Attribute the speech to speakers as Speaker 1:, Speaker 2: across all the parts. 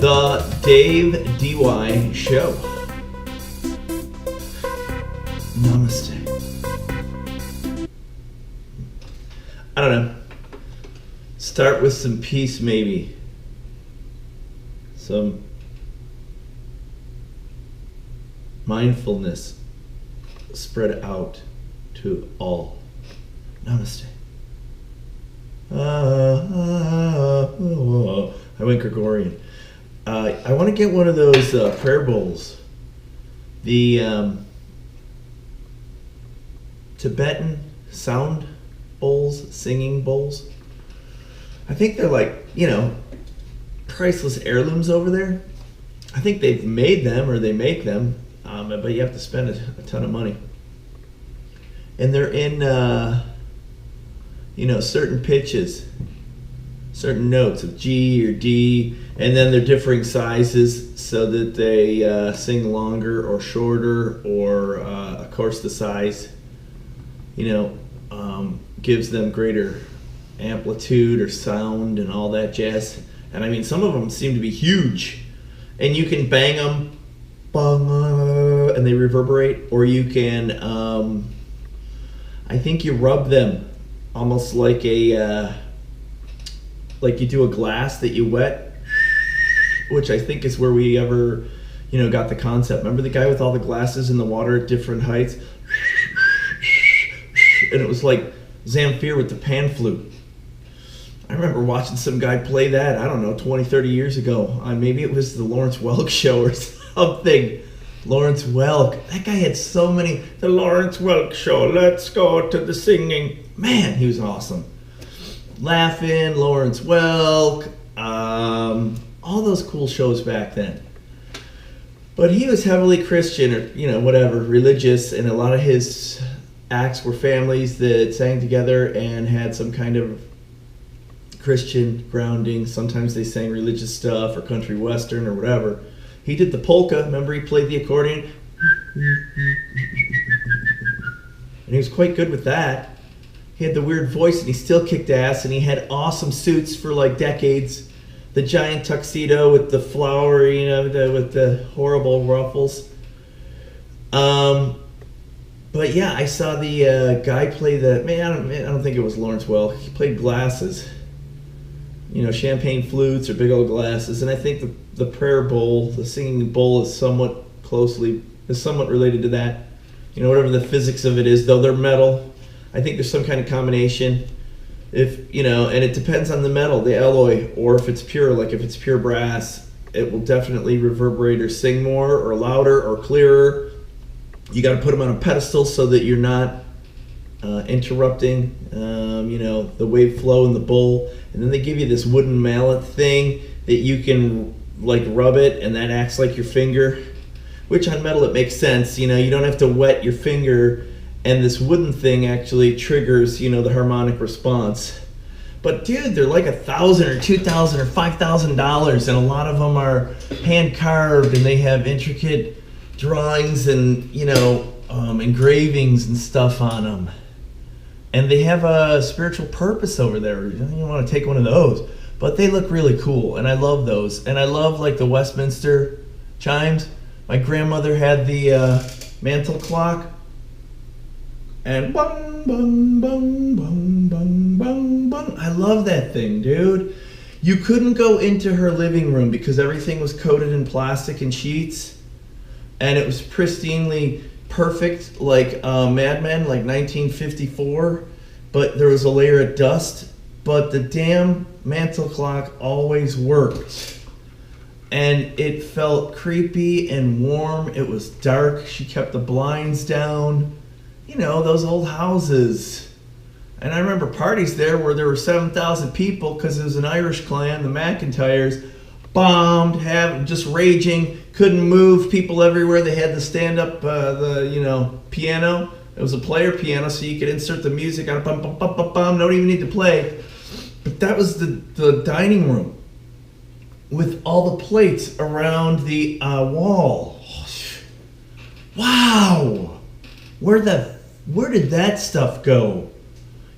Speaker 1: The Dave DY Show. Namaste. I don't know. Start with some peace, maybe. Some mindfulness spread out to all. Namaste. I went Gregorian. I want to get one of those prayer bowls. The Tibetan sound bowls, singing bowls. I think they're like, priceless heirlooms over there. I think they've made them or they make them, but you have to spend a ton of money. And they're in, certain pitches, certain notes of G or D, and then they're differing sizes so that they sing longer or shorter, or of course the size, gives them greater amplitude or sound and all that jazz. And I mean, some of them seem to be huge, and you can bang them, and they reverberate, or you can, I think you rub them almost like like you do a glass that you wet, which I think is where we ever, got the concept. Remember the guy with all the glasses in the water at different heights? And it was like Zamfir with the pan flute. I remember watching some guy play that, 20, 30 years ago. Maybe it was the Lawrence Welk show or something. Lawrence Welk. That guy had so many. The Lawrence Welk show. Let's go to the singing. Man, he was awesome. Laughing, Lawrence Welk. All those cool shows back then. But he was heavily Christian or, religious. And a lot of his acts were families that sang together and had some kind of Christian grounding. Sometimes they sang religious stuff or country western or whatever. He did the polka. Remember, he played the accordion? And he was quite good with that. He had the weird voice and he still kicked ass, and he had awesome suits for like decades. The giant tuxedo with the flowery, with the horrible ruffles. But yeah, I saw the guy play I don't think it was Lawrence Welk. He played glasses. Champagne flutes or big old glasses. And I think the prayer bowl, the singing bowl is somewhat related to that. Whatever the physics of it is, though they're metal. I think there's some kind of combination. And it depends on the metal, the alloy, or if it's pure, like if it's pure brass, it will definitely reverberate or sing more or louder or clearer. You got to put them on a pedestal so that you're not interrupting, the wave flow in the bowl. And then they give you this wooden mallet thing that you can like rub it, and that acts like your finger, which on metal it makes sense. You don't have to wet your finger, and this wooden thing actually triggers, the harmonic response. But dude, they're like $1,000 or $2,000 or $5,000, and a lot of them are hand carved, and they have intricate drawings and engravings and stuff on them. And they have a spiritual purpose over there. You want to take one of those. But they look really cool, and I love those. And I love like the Westminster chimes. My grandmother had the mantle clock. And bung, bung, bung, bung, bung, bung, bung. I love that thing, dude. You couldn't go into her living room because everything was coated in plastic and sheets. And it was pristinely perfect, like Mad Men, like 1954, but there was a layer of dust. But the damn mantle clock always worked, and it felt creepy and warm. It was dark. She kept the blinds down. Those old houses. And I remember parties there where there were 7,000 people because it was an Irish clan, the McIntyres, bombed, just raging. Couldn't move, people everywhere. They had the stand-up, piano. It was a player piano, so you could insert the music on a bum, bum, bum, bum, bum. Don't even need to play. But that was the dining room with all the plates around the wall. Wow! Where did that stuff go?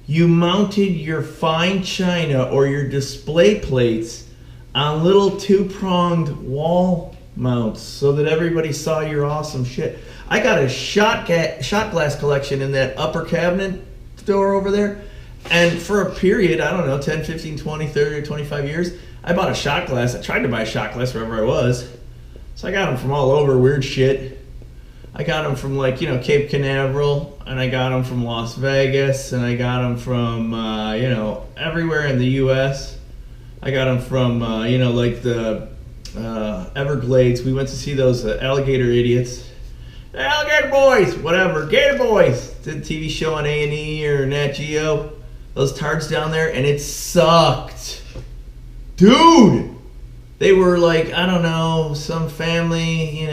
Speaker 1: You mounted your fine china or your display plates on little two-pronged wall mounts so that everybody saw your awesome shit. I got a shot glass collection in that upper cabinet door over there. And for a period, I don't know, 10, 15, 20, 30, 25 years, I bought a shot glass. I tried to buy a shot glass wherever I was. So I got them from all over, weird shit. I got them from Cape Canaveral, and I got them from Las Vegas, and I got them from, everywhere in the U.S. I got them from, the Everglades. We went to see those alligator idiots. Alligator boys, whatever, Gator boys. Did a TV show on A&E or Nat Geo. Those tards down there, and it sucked. Dude! They were I don't know, some family,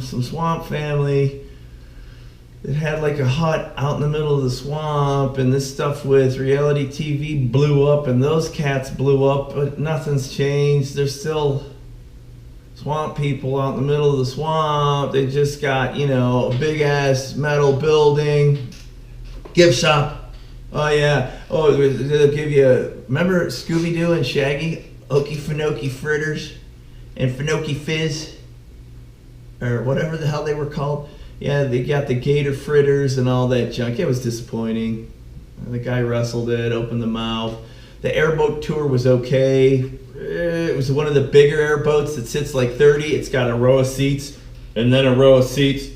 Speaker 1: some swamp family that had a hut out in the middle of the swamp, and this stuff with reality TV blew up, and those cats blew up, but nothing's changed. They're still swamp people out in the middle of the swamp. They just got, a big ass metal building, gift shop. Oh yeah. Oh, they'll give you, remember Scooby-Doo and Shaggy? Okie Finoki fritters and Finoki fizz, or whatever the hell they were called. Yeah, they got the gator fritters and all that junk. It was disappointing. The guy wrestled it, opened the mouth. The airboat tour was okay. It was one of the bigger airboats that sits 30. It's got a row of seats, and then a row of seats,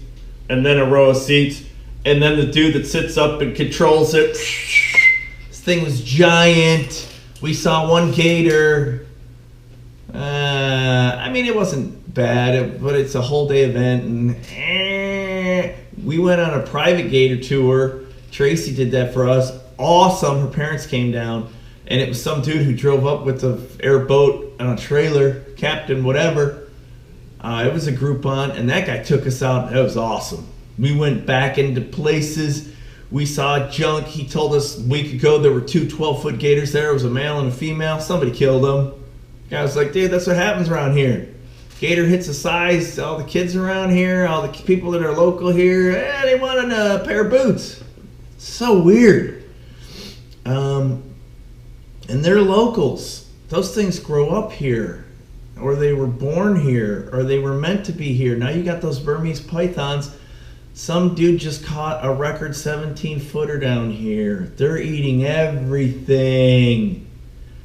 Speaker 1: and then a row of seats, and then the dude that sits up and controls it. This thing was giant. We saw one gator. It wasn't bad, but it's a whole day event. And we went on a private gator tour. Tracy did that for us. Awesome. Her parents came down, and it was some dude who drove up with the airboat on a trailer, captain, whatever. It was a Groupon, and that guy took us out. It was awesome. We went back into places. We saw junk. He told us a week ago there were two 12-foot gators there. It was a male and a female. Somebody killed them. The guy was like, dude, that's what happens around here. Gator hits a size. All the kids around here, all the people that are local here, they want a pair of boots. So weird. And they're locals. Those things grow up here, or they were born here, or they were meant to be here. Now you got those Burmese pythons. Some dude just caught a record 17-footer down here. They're eating everything.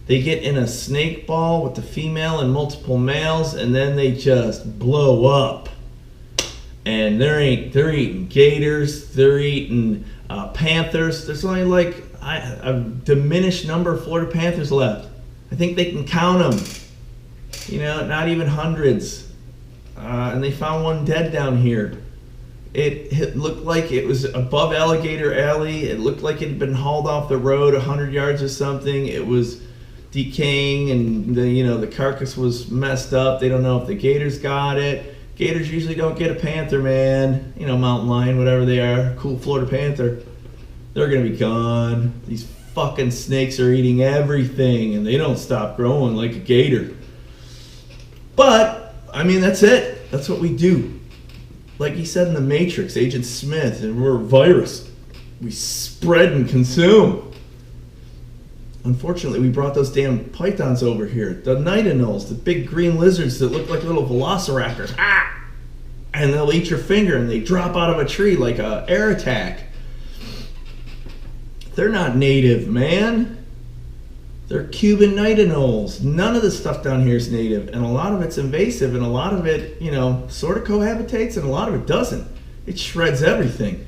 Speaker 1: They get in a snake ball with the female and multiple males, and then they just blow up. And they're eating gators. They're eating panthers. There's only a diminished number of Florida panthers left. I think they can count them. Not even hundreds. And they found one dead down here. It looked like it was above Alligator Alley. It looked like it had been hauled off the road 100 yards or something. It was decaying, and the carcass was messed up. They don't know if the gators got it. Gators usually don't get a panther, man. Mountain lion, whatever they are. Cool Florida panther. They're gonna be gone. These fucking snakes are eating everything, and they don't stop growing like a gator. But that's it. That's what we do. Like he said in The Matrix, Agent Smith, and we're a virus. We spread and consume. Unfortunately, we brought those damn pythons over here. The night anoles, the big green lizards that look like little velociraptors. And they'll eat your finger, and they drop out of a tree like a air attack. They're not native, man. They're Cuban night anoles. None of the stuff down here is native, and a lot of it's invasive, and a lot of it, sort of cohabitates, and a lot of it doesn't. It shreds everything.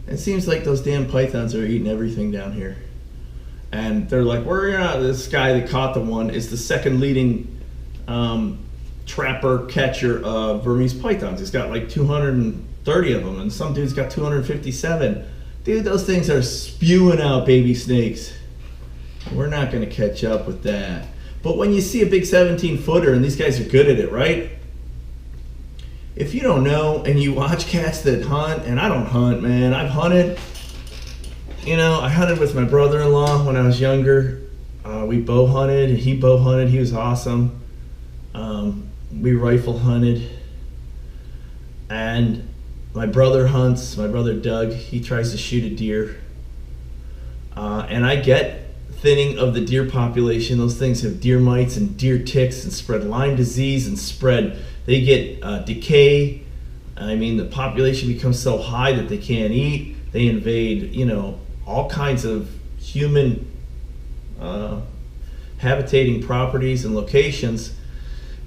Speaker 1: It seems like those damn pythons are eating everything down here. And they're like, this guy that caught the one is the second leading trapper catcher of Burmese pythons. He's got 230 of them, and some dude's got 257. Dude, those things are spewing out baby snakes. We're not going to catch up with that. But when you see a big 17-footer, and these guys are good at it, right? If you don't know, and you watch cats that hunt, and I don't hunt, man. I've hunted. I hunted with my brother-in-law when I was younger. We bow hunted. He bow hunted. He was awesome. We rifle hunted. And my brother hunts. My brother Doug, he tries to shoot a deer. And I get thinning of the deer population. Those things have deer mites and deer ticks and spread Lyme disease and they get decay. I mean, the population becomes so high that they can't eat. They invade, all kinds of human habitating properties and locations.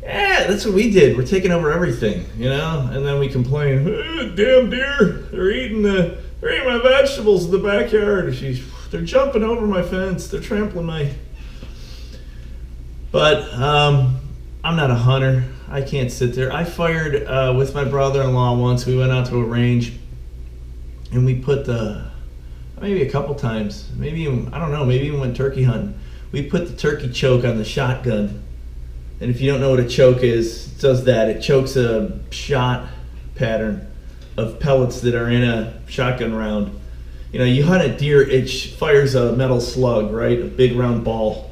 Speaker 1: Yeah, that's what we did. We're taking over everything, and then we complain, damn deer, they're eating my vegetables in the backyard. They're jumping over my fence. They're trampling my... But I'm not a hunter. I can't sit there. I fired with my brother-in-law once. We went out to a range, and we put maybe a couple times, maybe even went turkey hunting. We put the turkey choke on the shotgun. And if you don't know what a choke is, it does that. It chokes a shot pattern of pellets that are in a shotgun round. You hunt a deer, it fires a metal slug, right? A big round ball.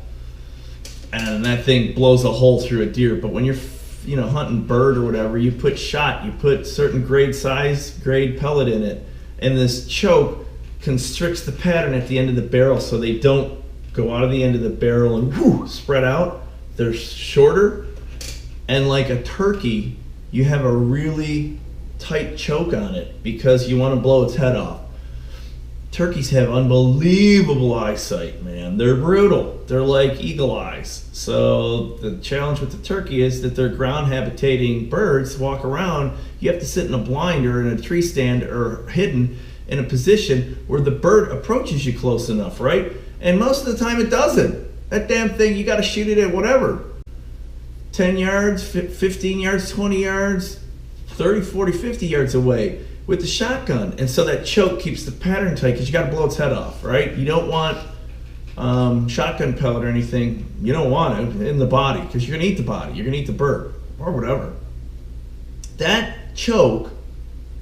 Speaker 1: And that thing blows a hole through a deer. But when you're, hunting bird or whatever, you put certain grade pellet in it. And this choke constricts the pattern at the end of the barrel so they don't go out of the end of the barrel and spread out. They're shorter, and like a turkey, you have a really tight choke on it because you want to blow its head off. Turkeys have unbelievable eyesight, man. They're brutal. They're like eagle eyes. So the challenge with the turkey is that they're ground habitating birds. Walk around, you have to sit in a blind or in a tree stand or hidden in a position where the bird approaches you close enough, right? And most of the time it doesn't. That damn thing, you got to shoot it at whatever. 10 yards, 15 yards, 20 yards, 30, 40, 50 yards away with the shotgun. And so that choke keeps the pattern tight because you got to blow its head off, right? You don't want shotgun pellet or anything. You don't want it in the body because you're going to eat the body. You're going to eat the bird or whatever. That choke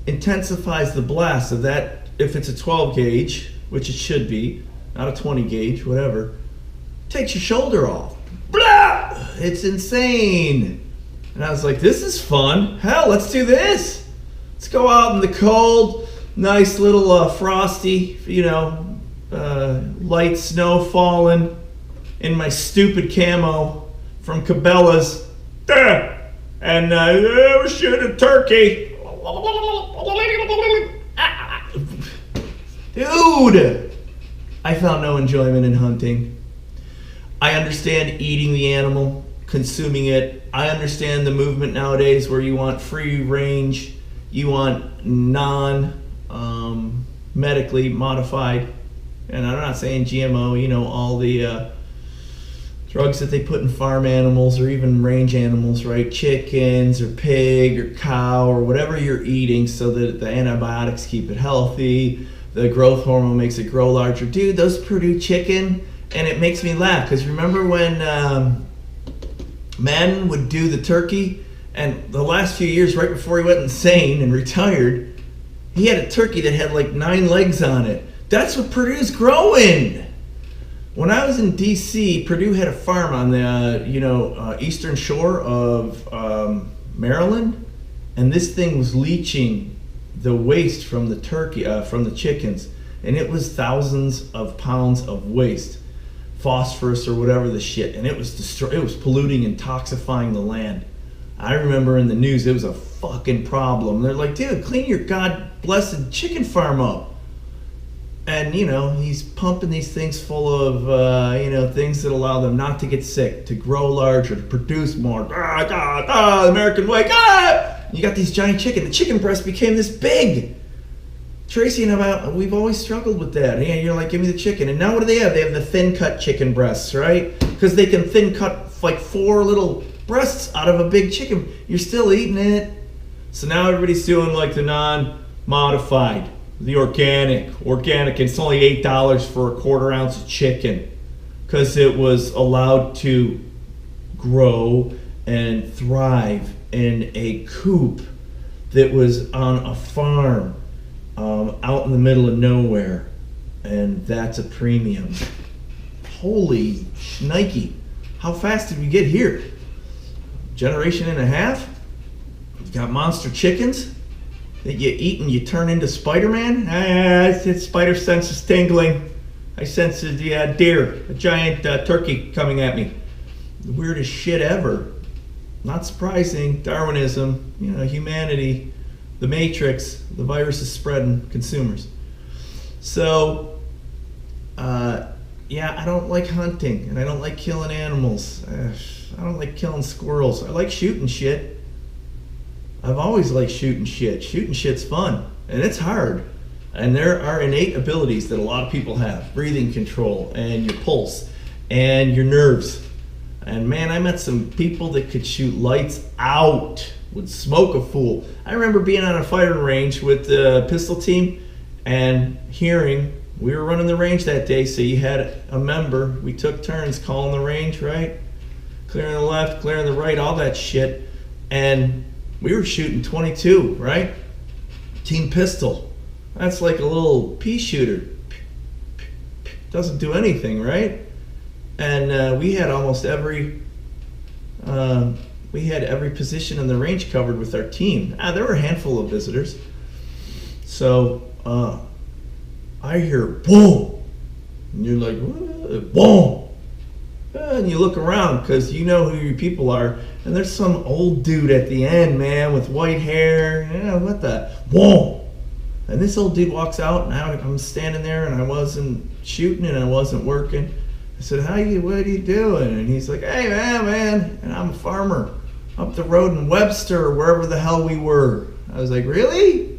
Speaker 1: intensifies the blast of that. If it's a 12 gauge, which it should be, not a 20 gauge, whatever, takes your shoulder off. Blah! It's insane. And I was like, this is fun. Hell, let's do this. Let's go out in the cold, nice little frosty, light snow falling in my stupid camo from Cabela's. And we're shooting a turkey. Dude, I found no enjoyment in hunting. I understand eating the animal, consuming it. I understand the movement nowadays where you want free range, you want non-medically modified, and I'm not saying GMO, all the drugs that they put in farm animals or even range animals, right? Chickens or pig or cow or whatever you're eating so that the antibiotics keep it healthy, the growth hormone makes it grow larger. Dude, those Purdue chicken... And it makes me laugh because remember when Madden would do the turkey, and the last few years right before he went insane and retired, he had a turkey that had like 9 legs on it. That's what Purdue's growing. When I was in D.C., Purdue had a farm on the eastern shore of Maryland, and this thing was leaching the waste from the turkey, from the chickens, and it was thousands of pounds of waste. Phosphorus or whatever the shit, and it was polluting and toxifying the land. I remember in the news it was a fucking problem. They're like, dude, clean your god blessed chicken farm up. And he's pumping these things full of things that allow them not to get sick, to grow larger, to produce more. The American way. You got these giant chicken. The chicken breast became this big. Tracy and we've always struggled with that. And you're like, give me the chicken. And now what do they have? They have the thin cut chicken breasts, right? Because they can thin cut like 4 little breasts out of a big chicken. You're still eating it. So now everybody's doing like the non-modified, the organic. It's only $8 for a 1/4 ounce of chicken because it was allowed to grow and thrive in a coop that was on a farm. Out in the middle of nowhere, and that's a premium. Holy shnikey. How fast did we get here? Generation and a half? You got monster chickens that you eat and you turn into Spider-Man? Its spider sense is tingling. I sense a deer, a giant turkey coming at me. The weirdest shit ever. Not surprising. Darwinism, humanity, the Matrix, the virus is spreading, consumers. So, I don't like hunting, and I don't like killing animals. I don't like killing squirrels. I like shooting shit. I've always liked shooting shit. Shooting shit's fun, and it's hard. And there are innate abilities that a lot of people have. Breathing control, and your pulse, and your nerves. And man, I met some people that could shoot lights out, would smoke a fool. I remember being on a firing range with the pistol team and hearing, we were running the range that day, so you had a member, we took turns calling the range, right? Clearing the left, clearing the right, all that shit. And we were shooting 22, right? Team pistol. That's like a little pea shooter. Doesn't do anything, right? And we had almost every position in the range covered with our team. There were a handful of visitors. So I hear boom, and you're like, what? Boom, and you look around because you know who your people are, and there's some old dude at the end, man, with white hair. What the boom? And this old dude walks out, and I'm standing there, and I wasn't shooting, and I wasn't working. I said, what are you doing? And he's like, hey, man, and I'm a farmer up the road in Webster, or wherever the hell we were. I was like, really?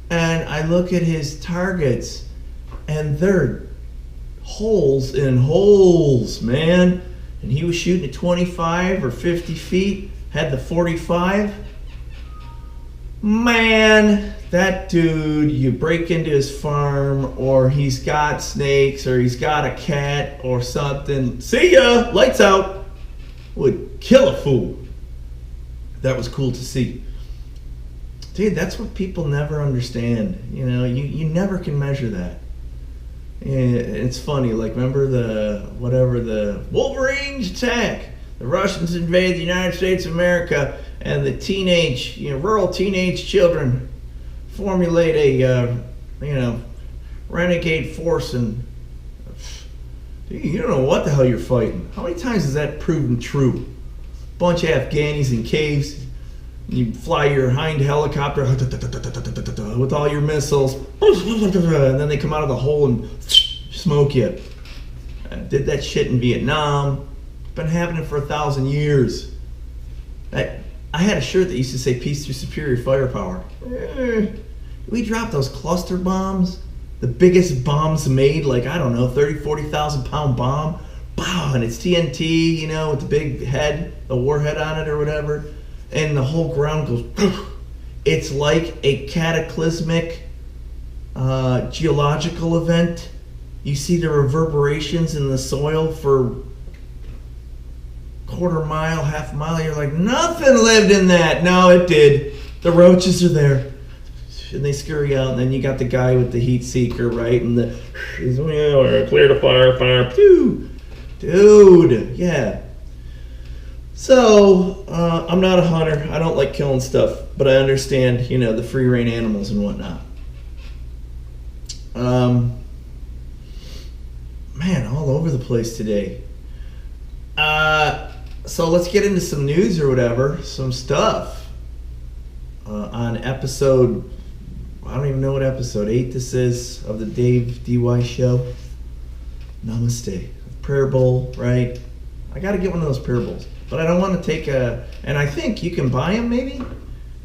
Speaker 1: And I look at his targets, and they're holes in holes, man. And he was shooting at 25 or 50 feet, had the 45. Man, that dude, you break into his farm, or he's got snakes, or he's got a cat or something. See ya, lights out. Would kill a fool. That was cool to see. Dude, that's what people never understand. You never can measure that. And it's funny, like, remember the Wolverines attack? The Russians invade the United States of America, and the rural teenage children formulate a, renegade force, and dude, you don't know what the hell you're fighting. How many times has that proven true? Bunch of Afghanis in caves. You fly your hind helicopter with all your missiles, and then they come out of the hole and smoke you. I did that shit in Vietnam. Been happening for 1,000 years. I had a shirt that used to say "Peace through superior firepower." We dropped those cluster bombs, the biggest bombs made, like, I don't know, 30, 40,000 pound bomb. Pow, and it's TNT, with the big head, the warhead on it or whatever. And the whole ground goes poof. It's like a cataclysmic geological event. You see the reverberations in the soil for quarter mile, half mile. You're like, nothing lived in that. No, it did. The roaches are there. And they scurry out, and then you got the guy with the heat seeker, right? And he's clear the fire, pew. Dude, yeah. So, I'm not a hunter. I don't like killing stuff, but I understand, the free range animals and whatnot. Man, all over the place today. So let's get into some news or whatever, some stuff. On episode, I don't even know what episode 8 this is of the Dave DY show. Namaste. Prayer bowl, right? I got to get one of those prayer bowls. But I don't want to take and I think you can buy them maybe,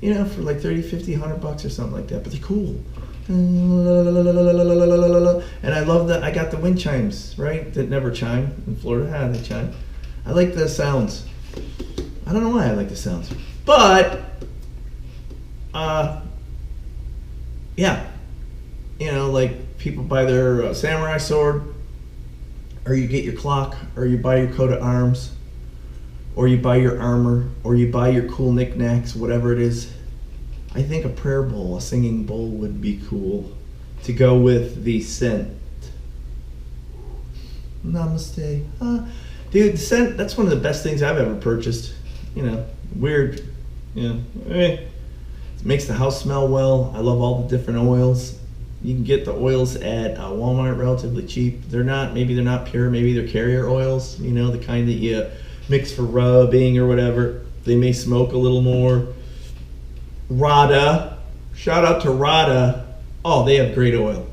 Speaker 1: for like 30, 50, $100 or something like that. But they're cool. And I love that I got the wind chimes, right? That never chime in Florida. They chime. I like the sounds. I don't know why I like the sounds. But, yeah. Like people buy their samurai sword, or you get your clock, or you buy your coat of arms, or you buy your armor, or you buy your cool knickknacks, whatever it is. I think a prayer bowl, a singing bowl would be cool to go with the scent. Namaste. Dude, the scent, that's one of the best things I've ever purchased. Weird. It makes the house smell well. I love all the different oils. You can get the oils at Walmart relatively cheap. Maybe they're not pure, maybe they're carrier oils, the kind that you mix for rubbing or whatever. They may smoke a little more. Rada, shout out to Rada. Oh, they have great oil.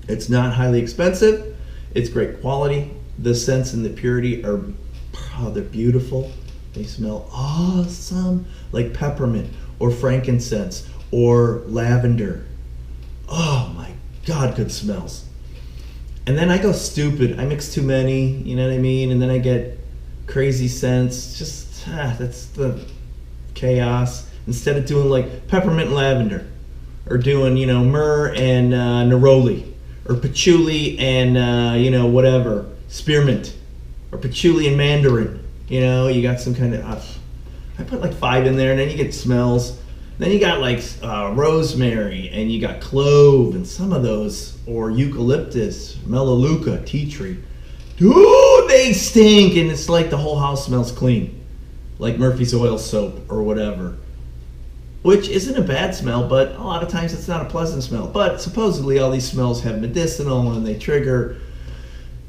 Speaker 1: It's not highly expensive. It's great quality. The scents and the purity they're beautiful. They smell awesome, like peppermint or frankincense or lavender. Oh my God, good smells. And then I go stupid. I mix too many, you know what I mean? And then I get crazy scents. That's the chaos. Instead of doing like peppermint and lavender, or doing, myrrh and neroli, or patchouli and, whatever, spearmint, or patchouli and mandarin. You got some kind of, I put like 5 in there, and then you get smells. Then you got like rosemary, and you got clove, and some of those, or eucalyptus, melaleuca, tea tree. Dude, they stink, and it's like the whole house smells clean, like Murphy's oil soap or whatever. Which isn't a bad smell, but a lot of times it's not a pleasant smell. But supposedly all these smells have medicinal, and they trigger,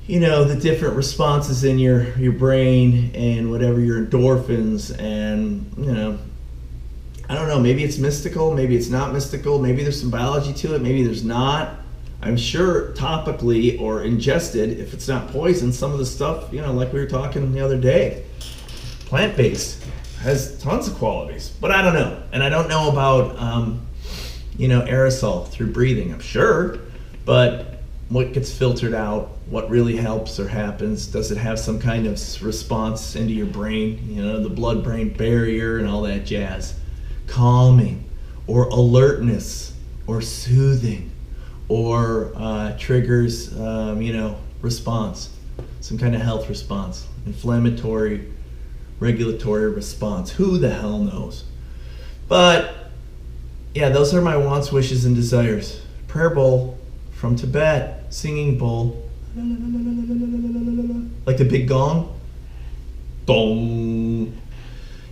Speaker 1: the different responses in your brain and whatever, your endorphins, and, I don't know, maybe it's mystical, maybe it's not mystical, maybe there's some biology to it, maybe there's not. I'm sure topically or ingested, if it's not poison, some of the stuff, like we were talking the other day, plant-based, has tons of qualities, but I don't know. And I don't know about, aerosol through breathing, I'm sure, but what gets filtered out, what really helps or happens, does it have some kind of response into your brain, the blood-brain barrier and all that jazz, calming, or alertness, or soothing, or triggers, response, some kind of health response, inflammatory, regulatory response. Who the hell knows? But yeah, those are my wants, wishes, and desires. Prayer bowl from Tibet, singing bowl, like the big gong. Boom.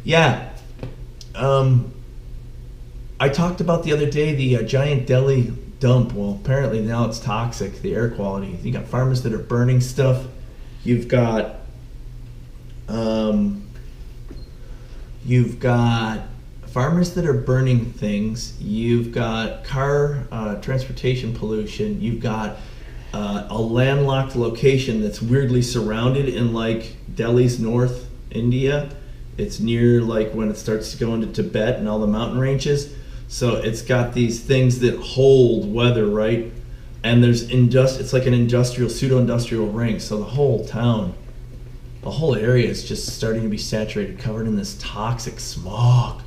Speaker 1: Yeah. I talked about the other day the giant Delhi dump. Well, apparently now it's toxic, the air quality. You got farmers that are burning stuff. You've got farmers that are burning things. You've got car transportation pollution. You've got a landlocked location that's weirdly surrounded in like Delhi's North India. It's near like when it starts to go into Tibet and all the mountain ranges. So it's got these things that hold weather, right? And there's it's like an industrial, pseudo-industrial ring. So the whole town, the whole area is just starting to be saturated, covered in this toxic smog.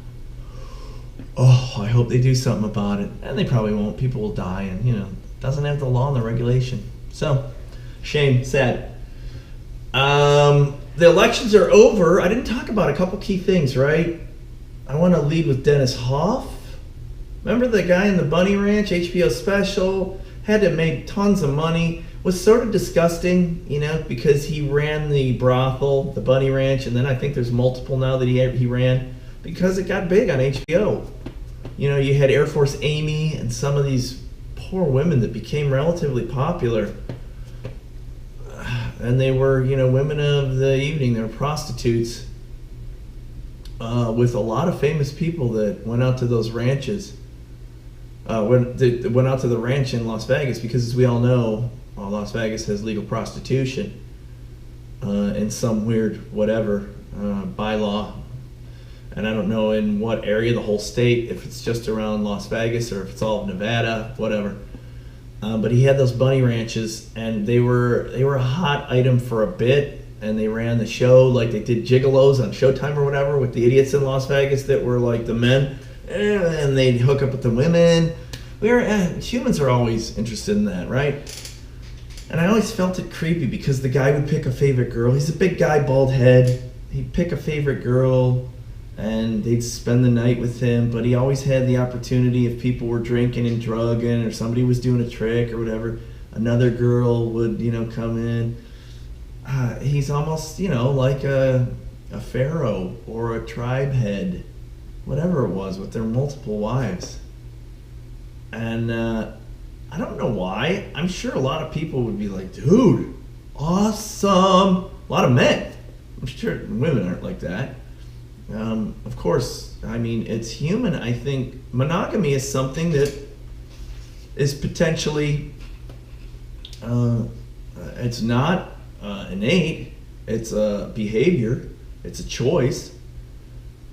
Speaker 1: Oh, I hope they do something about it. And they probably won't. People will die, and it doesn't have the law and the regulation. So, shame, sad. The elections are over. I didn't talk about a couple key things, right? I want to lead with Dennis Hoff. Remember the guy in the Bunny Ranch, HBO special? Had to make tons of money. Was sort of disgusting, because he ran the brothel, the Bunny Ranch, and then I think there's multiple now that he ran, because it got big on HBO. You had Air Force Amy and some of these poor women that became relatively popular. And they were, women of the evening. They were prostitutes with a lot of famous people that went out to those ranches. Went out to the ranch in Las Vegas because, as we all know, Las Vegas has legal prostitution in some weird whatever bylaw. And I don't know in what area, the whole state, if it's just around Las Vegas or if it's all of Nevada, whatever. But he had those bunny ranches, and they were a hot item for a bit, and they ran the show like they did Gigolos on Showtime or whatever with the idiots in Las Vegas that were like the men, and they'd hook up with the women. Humans are always interested in that, right? And I always felt it creepy because the guy would pick a favorite girl. He's a big guy, bald head. He'd pick a favorite girl, and they'd spend the night with him, but he always had the opportunity if people were drinking and drugging or somebody was doing a trick or whatever, another girl would, come in. He's almost, like a pharaoh or a tribe head, whatever it was, with their multiple wives. And I don't know why. I'm sure a lot of people would be like, dude, awesome. A lot of men. I'm sure women aren't like that. Of course, I mean, it's human. I think monogamy is something that is potentially, it's not innate. It's a behavior. It's a choice.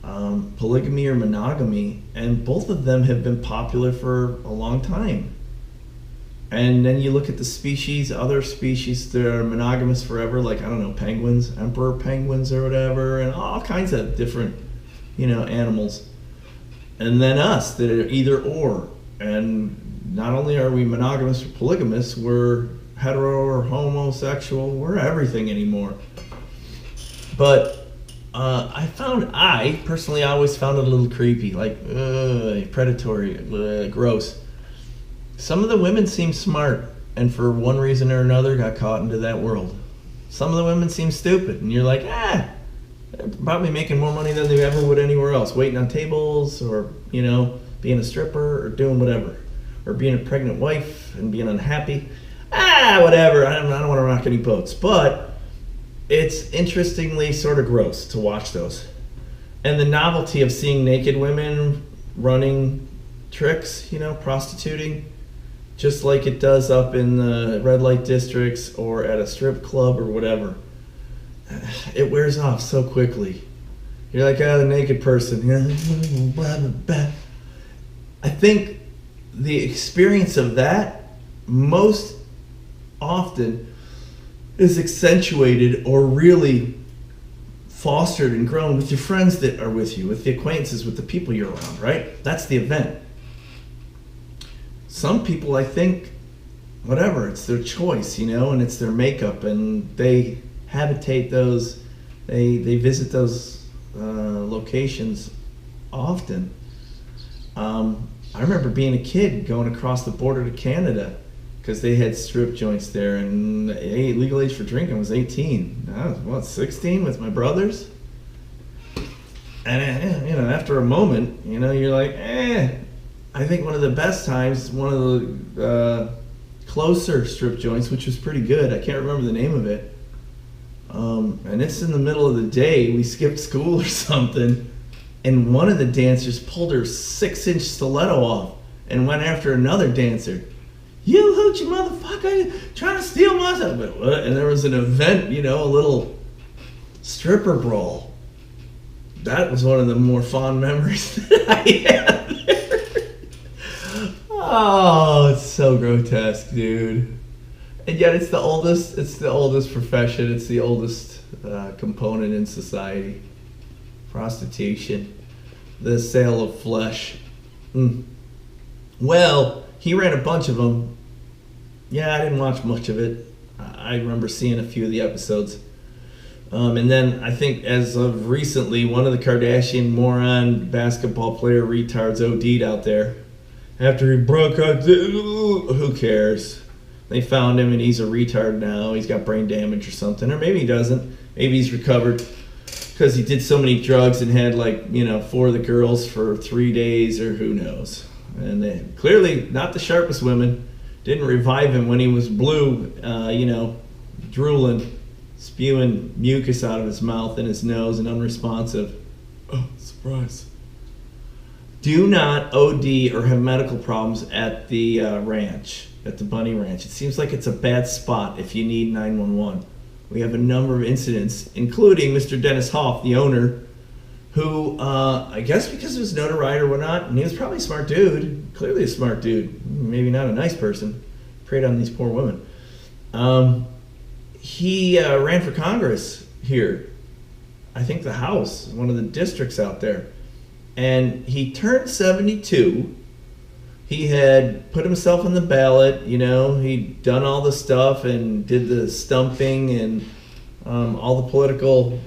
Speaker 1: Polygamy or monogamy, and both of them have been popular for a long time. And then you look at the species, other species that are monogamous forever, like, I don't know, penguins, emperor penguins or whatever, and all kinds of different, animals. And then us, that are either or. And not only are we monogamous or polygamous, we're hetero or homosexual, we're everything anymore. But I personally always found it a little creepy, like, predatory, gross. Some of the women seem smart, and for one reason or another got caught into that world. Some of the women seem stupid, and you're like, they're probably making more money than they ever would anywhere else, waiting on tables, or, being a stripper, or doing whatever. Or being a pregnant wife and being unhappy. Whatever, I don't want to rock any boats. But it's interestingly sort of gross to watch those. And the novelty of seeing naked women running tricks, prostituting, just like it does up in the red light districts or at a strip club or whatever. It wears off so quickly. You're like, the naked person. I think the experience of that most often is accentuated or really fostered and grown with your friends that are with you, with the acquaintances, with the people you're around, right? That's the event. Some people, I think, whatever, it's their choice, and it's their makeup, and they habitate those, they visit those locations often. I remember being a kid going across the border to Canada because they had strip joints there, and legal age for drinking was 18. I was, 16 with my brothers? And, after a moment, you're like, I think one of the best times, one of the closer strip joints, which was pretty good, I can't remember the name of it, and it's in the middle of the day, we skipped school or something, and one of the dancers pulled her 6-inch stiletto off and went after another dancer. You hoochie motherfucker, trying to steal my stuff. And there was an event, a little stripper brawl. That was one of the more fond memories that I had there. Oh, it's so grotesque, dude. And yet it's the oldest profession, it's the oldest component in society. Prostitution. The sale of flesh. Well, he ran a bunch of them. Yeah, I didn't watch much of it. I remember seeing a few of the episodes. And then I think as of recently, one of the Kardashian moron basketball player retards OD'd out there. After he broke out, who cares? They found him and he's a retard now. He's got brain damage or something. Or maybe he doesn't. Maybe he's recovered because he did so many drugs and had 4 of the girls for 3 days, or who knows. And they clearly not the sharpest women. Didn't revive him when he was blue, drooling, spewing mucus out of his mouth and his nose and unresponsive. Oh, surprise. Do not OD or have medical problems at the ranch, at the Bunny Ranch. It seems like it's a bad spot if you need 911. We have a number of incidents, including Mr. Dennis Hoff, the owner, who, I guess because of his notoriety or whatnot, and he was probably a smart dude, clearly a smart dude, maybe not a nice person, preyed on these poor women. He ran for Congress here, I think the House, one of the districts out there, and he turned 72. He had put himself on the ballot, he'd done all the stuff and did the stumping and all the political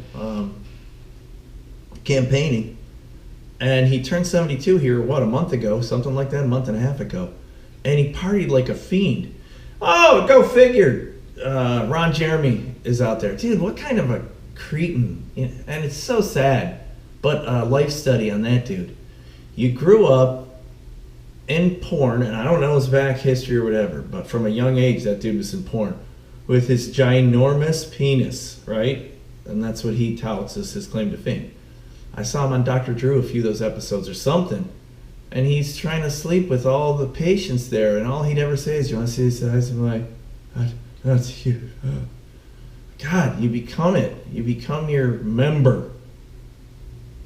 Speaker 1: campaigning. And he turned 72 here, a month ago, something like that, a month and a half ago. And he partied like a fiend. Oh, go figure. Ron Jeremy is out there. Dude, what kind of a cretin. And it's so sad. But life study on that dude. You grew up in porn, and I don't know his back history or whatever, but from a young age, that dude was in porn with his ginormous penis, right? And that's what he touts as his claim to fame. I saw him on Dr. Drew, a few of those episodes or something, and he's trying to sleep with all the patients there, and all he'd ever say is, "You want to see the size of my... That's huge." Oh. God, you become it. You become your member.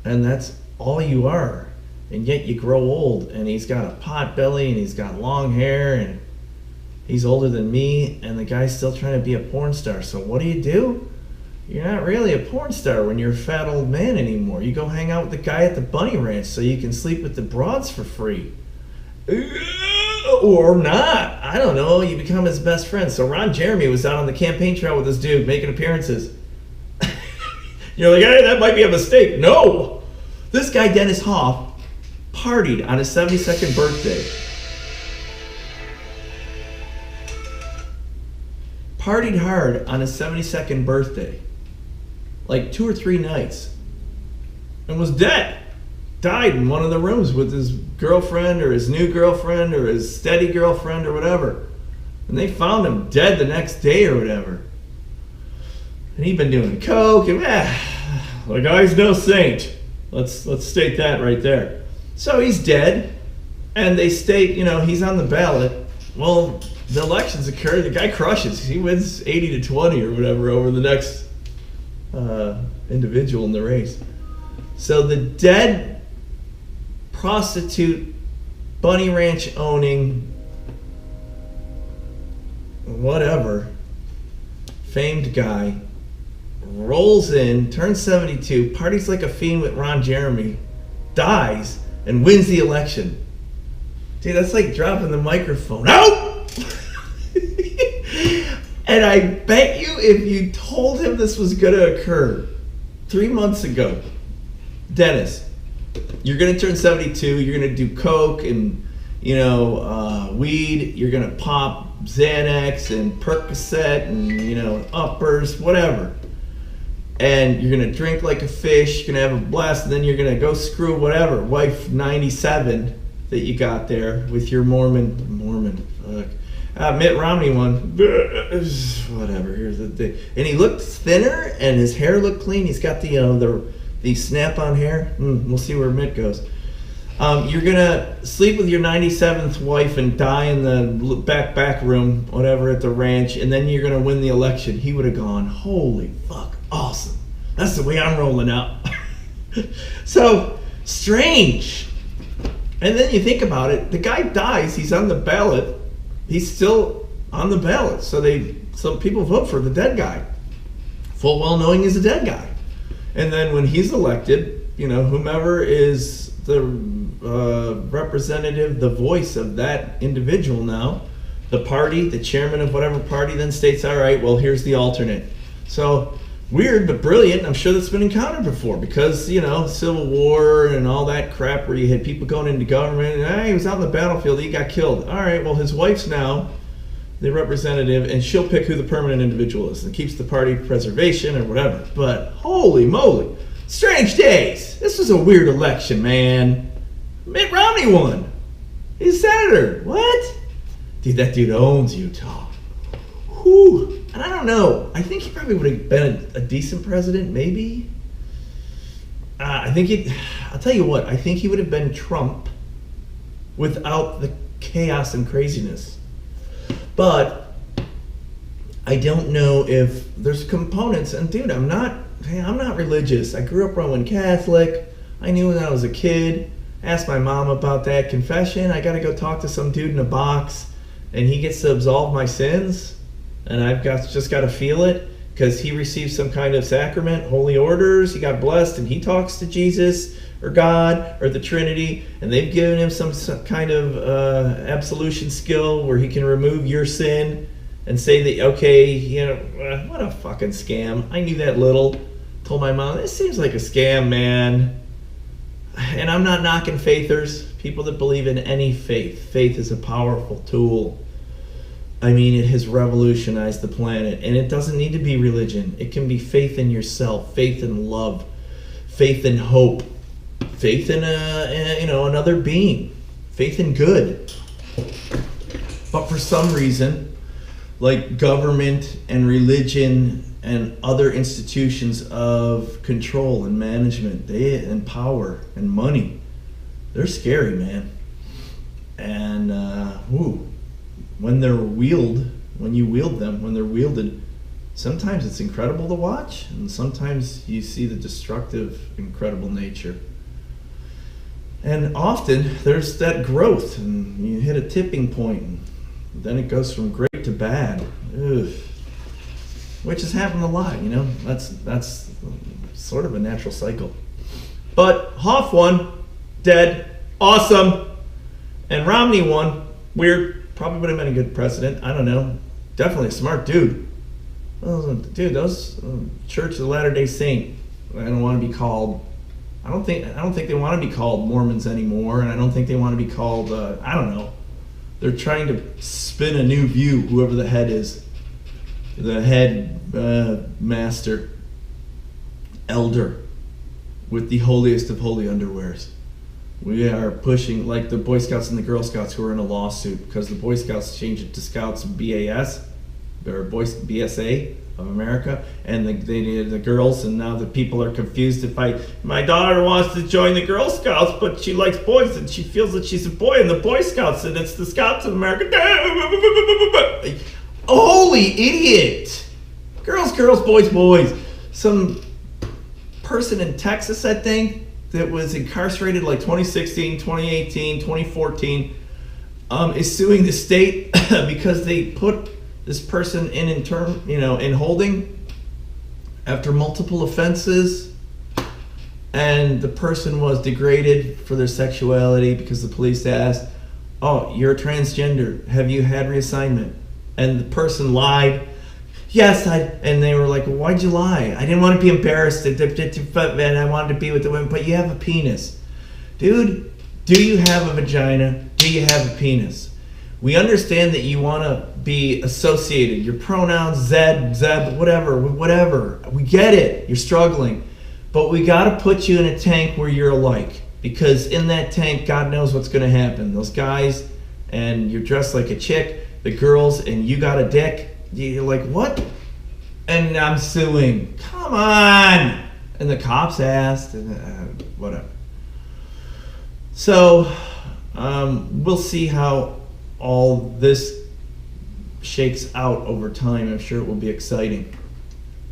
Speaker 1: And that's all you are. And yet you grow old, and he's got a pot belly, and he's got long hair, and he's older than me, and the guy's still trying to be a porn star. So what do? You're not really a porn star when you're a fat old man anymore. You go hang out with the guy at the bunny ranch so you can sleep with the broads for free. Or not. I don't know. You become his best friend. So Ron Jeremy was out on the campaign trail with this dude making appearances. You're like, hey, that might be a mistake. No! This guy, Dennis Hoff, partied on his 72nd birthday. Partied hard on his 72nd birthday. Like 2 or 3 nights. And was dead. Died in one of the rooms with his girlfriend or his new girlfriend or his steady girlfriend or whatever. And they found him dead the next day or whatever. And he'd been doing coke and the guy's no saint. Let's state that right there. So he's dead, and they state, he's on the ballot. Well, the elections occur, the guy crushes. He wins 80-20 or whatever over the next individual in the race. So the dead prostitute, bunny ranch owning, whatever, famed guy rolls in, turns 72, parties like a fiend with Ron Jeremy, dies, and wins the election. Dude, that's like dropping the microphone. Out! And I bet you if you told him this was going to occur 3 months ago, Dennis, you're going to turn 72, you're going to do coke and, weed, you're going to pop Xanax and Percocet and, uppers, whatever. And you're going to drink like a fish, you're going to have a blast, and then you're going to go screw whatever, wife 97 that you got there with your Mormon, fuck. Mitt Romney one, whatever, here's the thing. And he looked thinner, and his hair looked clean. He's got the snap-on hair. We'll see where Mitt goes. You're going to sleep with your 97th wife and die in the back room, whatever, at the ranch, and then you're going to win the election. He would have gone, holy fuck, awesome. That's the way I'm rolling out. So, strange. And then you think about it, the guy dies, he's on the ballot, he's still on the ballot. So some people vote for the dead guy, full well knowing he's a dead guy. And then when he's elected, whomever is the representative, the voice of that individual now, the party, the chairman of whatever party then states, all right, well, here's the alternate. So weird, but brilliant. I'm sure that's been encountered before because, Civil War and all that crap where you had people going into government and he was out on the battlefield, he got killed. All right, well, his wife's now the representative and she'll pick who the permanent individual is and keeps the party preservation or whatever. But holy moly, strange days. This was a weird election, man. Mitt Romney won. He's senator. What? Dude, that dude owns Utah. Whew. And I don't know. I think he probably would have been a decent president, maybe. I'll tell you what, I think he would have been Trump without the chaos and craziness. But I don't know if there's components. And dude, I'm not religious. I grew up Roman Catholic. I knew when I was a kid. Asked my mom about that confession. I got to go talk to some dude in a box, and he gets to absolve my sins. And I've just got to feel it because he received some kind of sacrament, holy orders. He got blessed, and he talks to Jesus or God or the Trinity, and they've given him some kind of absolution skill where he can remove your sin and say that, okay, what a fucking scam. I knew that little. Told my mom, this seems like a scam, man. And I'm not knocking faithers, people that believe in any faith. Faith is a powerful tool. I mean, it has revolutionized the planet, and it doesn't need to be religion. It can be faith in yourself, faith in love, faith in hope, faith in another being. faith in good. But for some reason, like government and religion and other institutions of control and management, and power and money, they're scary, man. And when they're when you wield them, when they're wielded, sometimes it's incredible to watch, and sometimes you see the destructive, incredible nature. And often there's that growth, and you hit a tipping point, and then it goes from great to bad. Ugh. Which has happened a lot, you know. That's sort of a natural cycle. But Hoff won, dead, awesome, and Romney won, weird. Probably would have been a good president. I don't know. Definitely a smart dude. Dude, those Church of the Latter-day Saint. I don't want to be called. I don't think they want to be called Mormons anymore, and I don't think they want to be called. I don't know. They're trying to spin a new view. Whoever the head is, the head master, elder, with the holiest of holy underwears. We are pushing, like the Boy Scouts and the Girl Scouts who are in a lawsuit because the Boy Scouts changed it to Scouts BAS, or BSA of America, and the girls, and now the people are confused. If my daughter wants to join the Girl Scouts, but she likes boys, and she feels that she's a boy in the Boy Scouts, and it's the Scouts of America. Holy idiot! Girls, boys. Some person in Texas, I think, that was incarcerated like 2016, 2018, 2014, is suing the state because they put this person in holding after multiple offenses, and the person was degraded for their sexuality because the police asked, "Oh, you're a transgender. Have you had reassignment?" And the person lied. Yes, and they were like, well, why'd you lie? I didn't want to be embarrassed, and I wanted to be with the women, but you have a penis. Dude, do you have a vagina? Do you have a penis? We understand that you want to be associated. Your pronouns, Zeb, whatever. We get it. You're struggling. But we got to put you in a tank where you're alike. Because in that tank, God knows what's going to happen. Those guys, and you're dressed like a chick, the girls, and you got a dick. You're like, what? And I'm suing. Come on! And the cops asked, and whatever. So, we'll see how all this shakes out over time. I'm sure it will be exciting.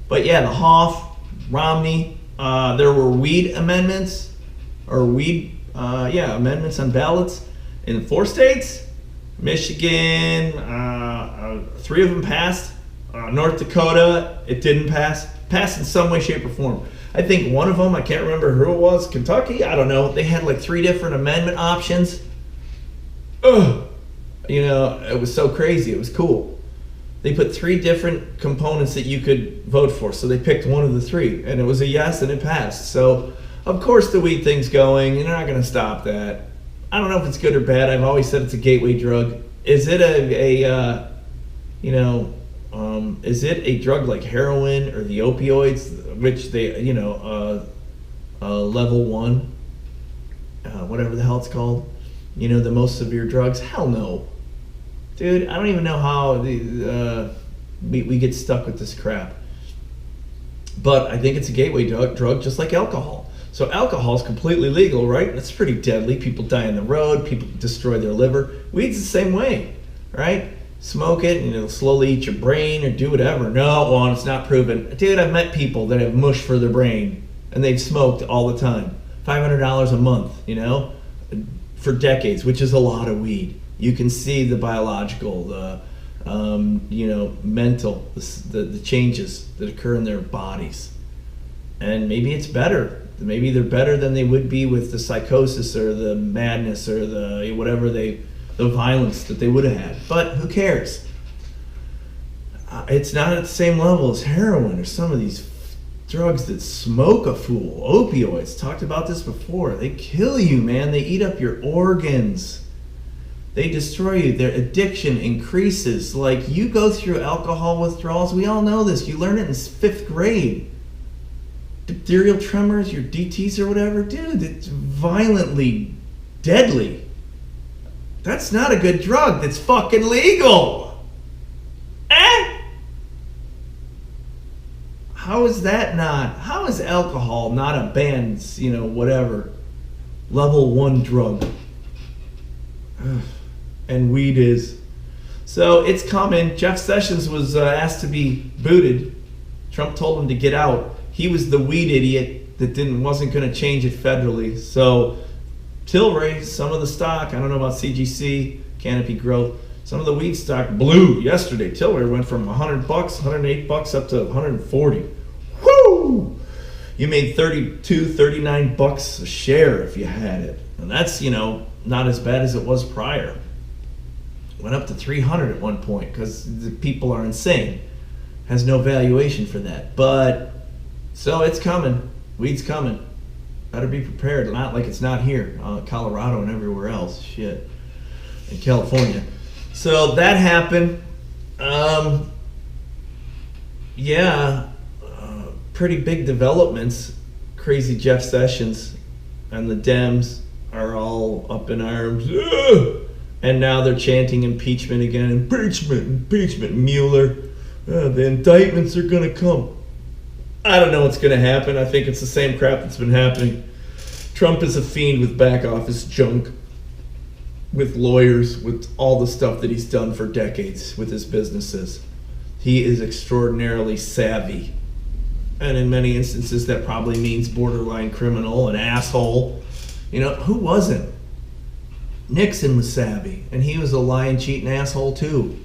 Speaker 1: But yeah, the Hoff, Romney, there were weed amendments, amendments on ballots in 4 states. Michigan, 3 of them passed. North Dakota, it didn't pass. Passed in some way, shape, or form. I think one of them, I can't remember who it was, Kentucky, I don't know. They had like 3 different amendment options. Ugh. You know, it was so crazy. It was cool. They put 3 different components that you could vote for. So they picked one of the 3, and it was a yes, and it passed. So, of course, the weed thing's going, and they're not going to stop that. I don't know if it's good or bad. I've always said it's a gateway drug. Is it is it a drug like heroin or the opioids, which they, level 1, whatever the hell it's called, the most severe drugs? Hell no. Dude, I don't even know how we get stuck with this crap. But I think it's a gateway drug just like alcohol. So alcohol is completely legal, right? It's pretty deadly. People die on the road. People destroy their liver. Weed's the same way, right? Smoke it and it'll slowly eat your brain or do whatever. No, well, it's not proven. Dude, I've met people that have mush for their brain and they've smoked all the time. $500 a month, for decades, which is a lot of weed. You can see the biological, the mental, the changes that occur in their bodies. And maybe it's better. Maybe they're better than they would be with the psychosis or the madness or the violence that they would have had. But who cares? It's not at the same level as heroin or some of these drugs that smoke a fool. Opioids, talked about this before. They kill you, man. They eat up your organs. They destroy you. Their addiction increases. Like, you go through alcohol withdrawals. We all know this. You learn it in 5th grade. Diphtherial tremors, your DTs or whatever. Dude, it's violently deadly. That's not a good drug. That's fucking legal. Eh? How is that not? How is alcohol not a banned, whatever, level 1 drug? And weed is. So it's coming. Jeff Sessions was asked to be booted. Trump told him to get out. He was the weed idiot that wasn't going to change it federally. So Tilray, some of the stock, I don't know about CGC, Canopy Growth, some of the weed stock blew yesterday. Tilray went from $100, $108 up to 140. Woo! You made 32, 39 bucks a share if you had it. And that's, not as bad as it was prior. Went up to 300 at one point because the people are insane. Has no valuation for that. But, so it's coming. Weed's coming. Better be prepared. Not like it's not here. Colorado and everywhere else. Shit. In California. So that happened. Pretty big developments. Crazy Jeff Sessions and the Dems are all up in arms. Ugh! And now they're chanting impeachment again. Impeachment, Mueller. The indictments are going to come. I don't know what's going to happen. I think it's the same crap that's been happening. Trump is a fiend with back office junk, with lawyers, with all the stuff that he's done for decades with his businesses. He is extraordinarily savvy. And in many instances, that probably means borderline criminal, an asshole. Who wasn't? Nixon was savvy, and he was a lying, cheating asshole too.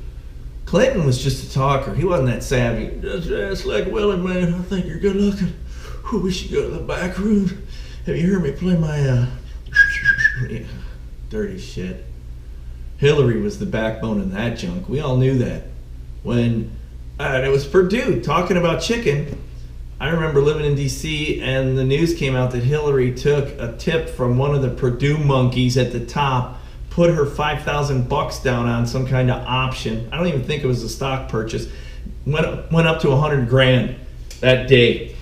Speaker 1: Clinton was just a talker. He wasn't that savvy. Just like Willie, man, I think you're good looking. Ooh, we should go to the back room. Have you heard me play my dirty shit? Hillary was the backbone in that junk. We all knew that. When it was Purdue talking about chicken, I remember living in D.C. and the news came out that Hillary took a tip from one of the Purdue monkeys at the top, put her $5,000 down on some kind of option. I don't even think it was a stock purchase. Went up to $100,000 that day.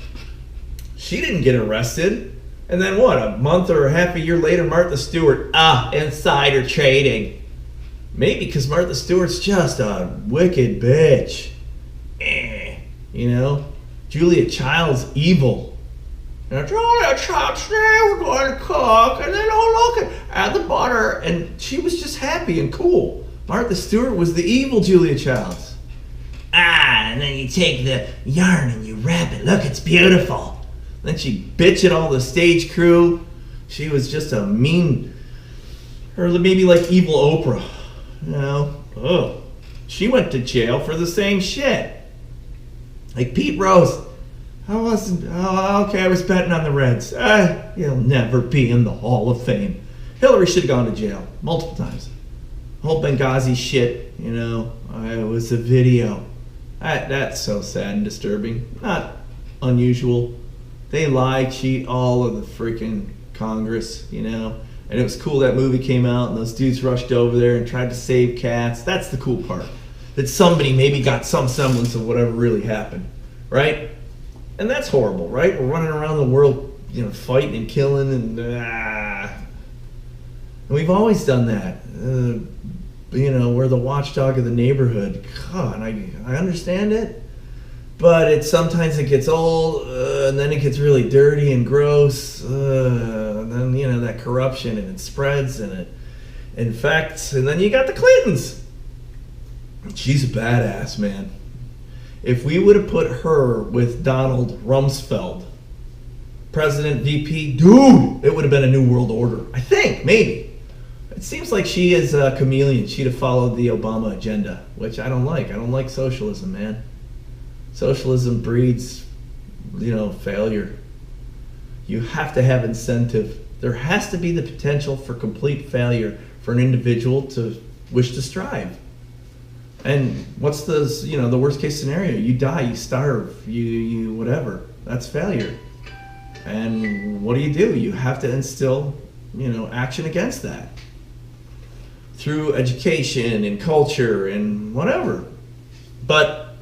Speaker 1: She didn't get arrested. And then what? A month or half a year later, Martha Stewart, insider trading. Maybe because Martha Stewart's just a wicked bitch. Julia Child's evil. Julia Child, today we're going to cook, and then add the butter. And she was just happy and cool. Martha Stewart was the evil Julia Childs. And then you take the yarn and you wrap it. Look, it's beautiful. Then she bitched at all the stage crew. She was just a mean, or maybe like evil Oprah. She went to jail for the same shit. Like Pete Rose. I was betting on the Reds. He'll never be in the Hall of Fame. Hillary should have gone to jail multiple times. Whole Benghazi shit, it was a video. That's so sad and disturbing. Not unusual. They lie, cheat all of the freaking Congress, And it was cool that movie came out and those dudes rushed over there and tried to save cats. That's the cool part. That somebody maybe got some semblance of whatever really happened, right? And that's horrible, right? We're running around the world, fighting and killing and we've always done that. We're the watchdog of the neighborhood. God, I understand it, but sometimes it gets old, and then it gets really dirty and gross. And then that corruption, and it spreads and it infects, and then you got the Clintons. She's a badass, man. If we would have put her with Donald Rumsfeld, President, VP, dude, it would have been a new world order. I think, maybe. It seems like she is a chameleon. She'd have followed the Obama agenda, which I don't like. I don't like socialism, man. Socialism breeds, failure. You have to have incentive. There has to be the potential for complete failure for an individual to wish to strive. And what's the worst case scenario? You die, you starve, you whatever. That's failure. And what do? You have to instill, action against that. Through education and culture and whatever. But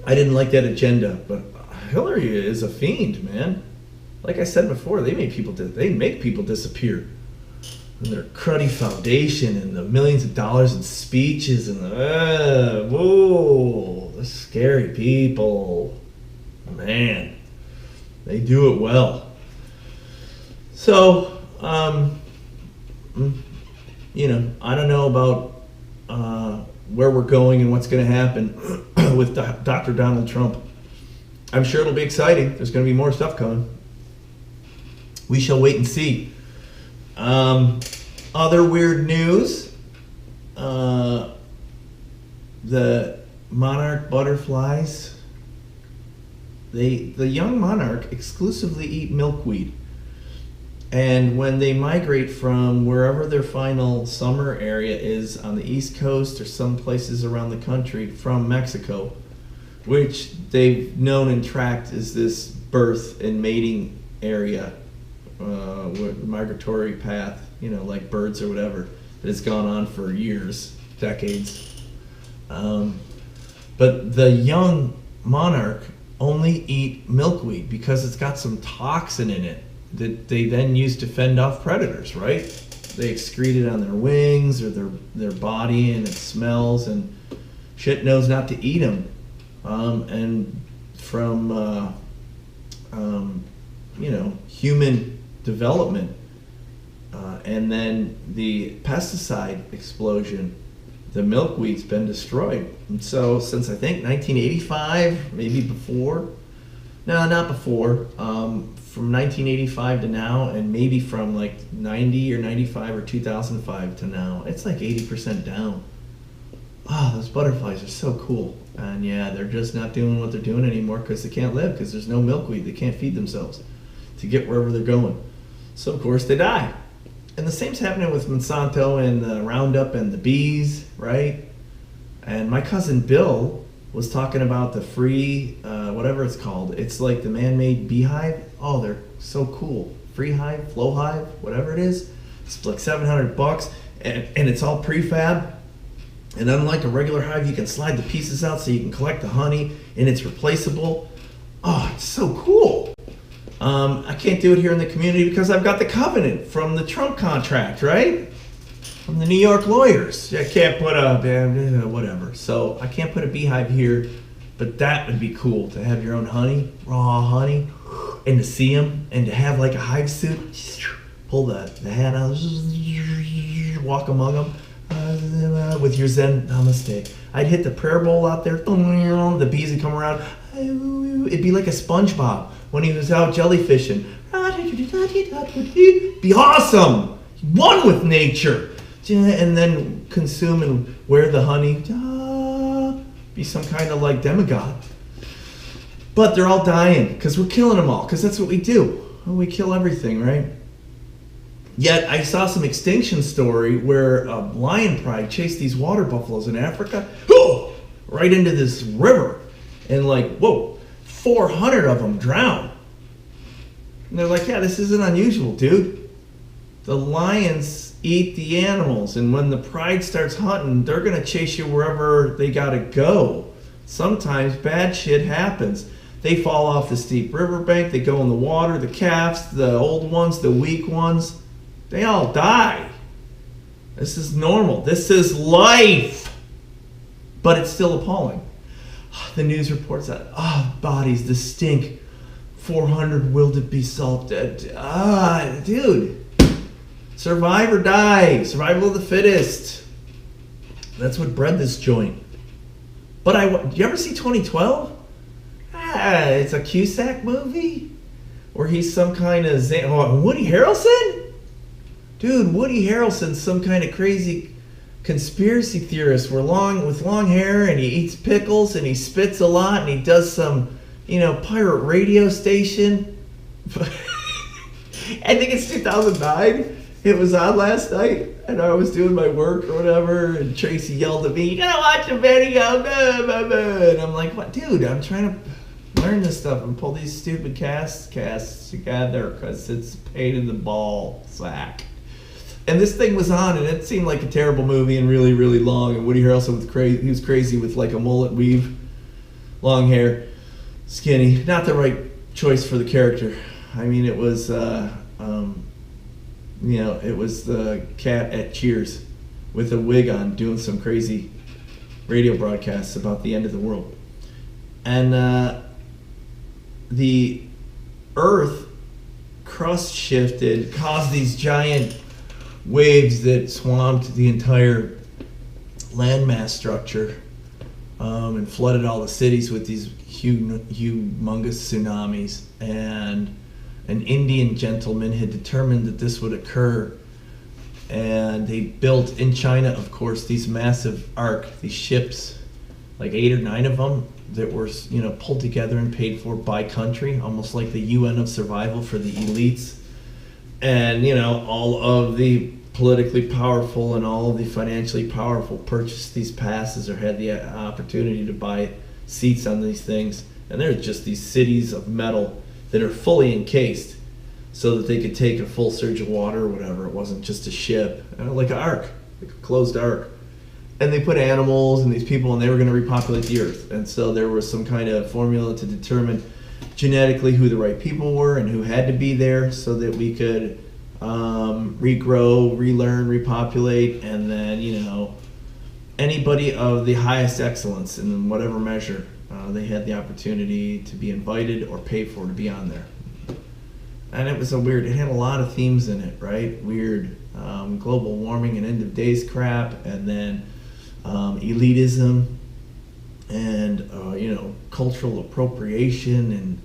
Speaker 1: I didn't like that agenda. But Hillary is a fiend, man. Like I said before, they make people disappear. and their cruddy foundation and the millions of dollars in speeches and the scary people. Man, they do it well. So, I don't know about where we're going and what's going to happen with Dr. Donald Trump. I'm sure it'll be exciting. There's going to be more stuff coming. We shall wait and see. Other weird news. The monarch butterflies. The young monarch exclusively eat milkweed. And when they migrate from wherever their final summer area is on the East Coast or some places around the country from Mexico, which they've known and tracked as this birth and mating area, migratory path, like birds or whatever, that has gone on for years, decades. But the young monarch only eat milkweed because it's got some toxin in it that they then use to fend off predators, right? They excrete it on their wings or their body, and it smells, and shit knows not to eat them. And from human development, and then the pesticide explosion, the milkweed's been destroyed. And so since I think 1985, maybe before, no, not before, from 1985 to now, and maybe from like 90 or 95 or 2005 to now, it's like 80% down. Those butterflies are so cool. And yeah, they're just not doing what they're doing anymore because they can't live, because there's no milkweed. They can't feed themselves to get wherever they're going. So of course they die. And the same's happening with Monsanto and the Roundup and the bees, right? And my cousin Bill was talking about the free, whatever it's called. It's like the man-made beehive. Oh, they're so cool. Free hive, flow hive, whatever it is. It's like $700, and it's all prefab. And unlike a regular hive, you can slide the pieces out so you can collect the honey, and it's replaceable. Oh, it's so cool. I can't do it here in the community because I've got the covenant from the Trump contract, right? From the New York lawyers. I can't put whatever. So I can't put a beehive here, but that would be cool to have your own honey, raw honey, and to see them, and to have like a hive suit. Pull the hat out, walk among them. With your Zen namaste. I'd hit the prayer bowl out there. The bees would come around. It'd be like a SpongeBob when he was out jellyfishing. Be awesome. One with nature. And then consume and wear the honey. Be some kind of like demigod. But they're all dying because we're killing them all, because that's what we do. We kill everything, right? Yet I saw some extinction story where a lion pride chased these water buffaloes in Africa right into this river, and 400 of them drowned. And they're like, yeah, this isn't unusual, dude. The lions eat the animals, and when the pride starts hunting, they're gonna chase you wherever they gotta go. Sometimes bad shit happens. They fall off the steep riverbank, they go in the water, the calves, the old ones, the weak ones, they all die. This is normal. This is life. But it's still appalling. The news reports that, bodies, the stink. 400 wildebeest salt dead. Dude. Survive or die. Survival of the fittest. That's what bred this joint. But you ever see 2012? It's a Cusack movie? Where he's some kind of Woody Harrelson? Dude, Woody Harrelson's some kind of crazy conspiracy theorist with long hair, and he eats pickles, and he spits a lot, and he does some, pirate radio station. I think it's 2009. It was on last night, and I was doing my work or whatever, and Tracy yelled at me, "You gotta watch the video," blah, blah, blah. And I'm like, "What, dude? I'm trying to learn this stuff and pull these stupid casts together because it's a pain in the ball sack." And this thing was on, and it seemed like a terrible movie and really, really long. And Woody Harrelson was crazy with like a mullet weave, long hair, skinny. Not the right choice for the character. I mean, it was It was the cat at Cheers with a wig on doing some crazy radio broadcasts about the end of the world. And the Earth crust shifted, caused these giant waves that swamped the entire landmass structure, and flooded all the cities with these humongous tsunamis. And an Indian gentleman had determined that this would occur, and they built in China, of course, these massive these ships, like 8 or 9 of them, that were pulled together and paid for by country, almost like the UN of survival for the elites. And all of the politically powerful and all of the financially powerful purchased these passes or had the opportunity to buy seats on these things. And there's just these cities of metal that are fully encased so that they could take a full surge of water or whatever. It wasn't just a ship, like an ark, like a closed ark. And they put animals and these people, and they were going to repopulate the earth. And so there was some kind of formula to determine genetically who the right people were and who had to be there so that we could regrow, relearn, repopulate, and then, anybody of the highest excellence in whatever measure, they had the opportunity to be invited or paid for to be on there. And it was it had a lot of themes in it, right? Weird global warming and end of days crap, and then elitism, and cultural appropriation,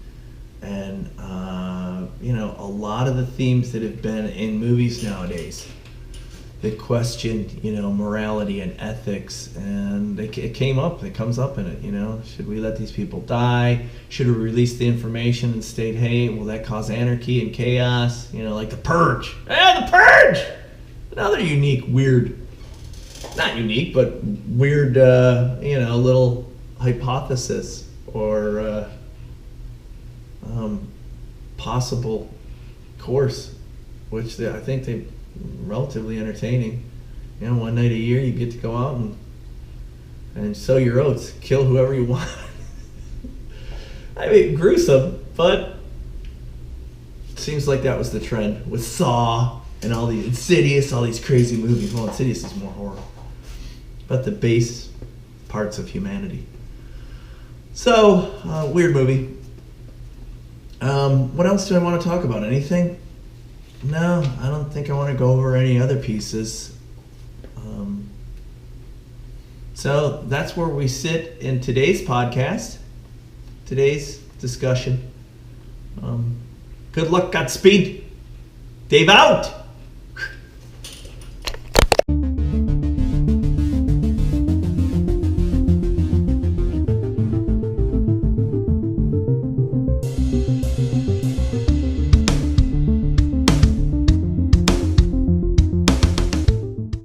Speaker 1: and a lot of the themes that have been in movies nowadays that question morality and ethics, and it comes up in it. Should we let these people die? Should we release the information and state, hey, will that cause anarchy and chaos? Like the Purge. The Purge! Another unique, weird, not unique, but weird, little hypothesis or possible course, which I think they relatively entertaining. One night a year you get to go out and sow your oats, kill whoever you want. I mean, gruesome, but it seems like that was the trend with Saw and all the Insidious, all these crazy movies. Well, Insidious is more horror, but the base parts of humanity. So, weird movie. What else do I want to talk about? Anything? No, I don't think I want to go over any other pieces. So that's where we sit in today's podcast, today's discussion. Good luck, Godspeed. Dave out.